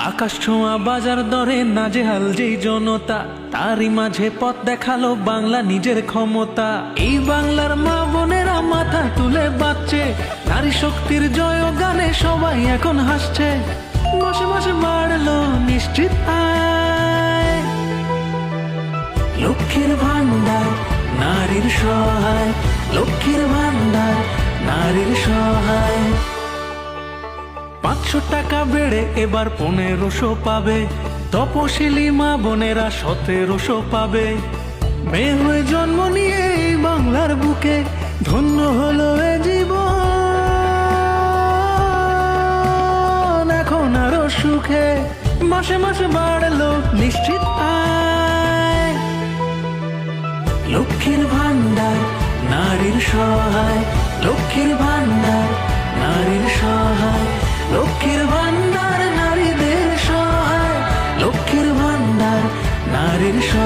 আকাশ ছোঁয়া বাজার দরে নাজেহাল যেই জনতা, তারই মাঝে পথ দেখালো বাংলা নিজের ক্ষমতা। এই বাংলার মা বোনেরা মাথা তুলে বাঁচছে, নারী শক্তির জয় গানে সবাই এখন হাসছে। মাসে মাসে বাড়লো নিশ্চিত আয়, লক্ষ্মীর ভান্ডার নারীর সহায়, লক্ষ্মীর ভান্ডার নারীর সহায়। 500 টাকা বেড়ে এবার 1500 পাবে, তপশিলি মা বোনেরা 1700 পাবে। মেয়ে হয়ে জন্ম নিয়ে এই বাংলার বুকে ধন্য হলো এ জীবন, এখন আরো সুখে। মাসে মাসে বাড়লো নিশ্চিত আয়, লক্ষ্মীর ভান্ডার নারীর সহায়, লক্ষ্মীর ভান্ডার নারীর সহায়, লক্ষ্মীর ভান্ডার নারীদের সহায়, লক্ষ্মীর ভান্ডার নারীর সহায়।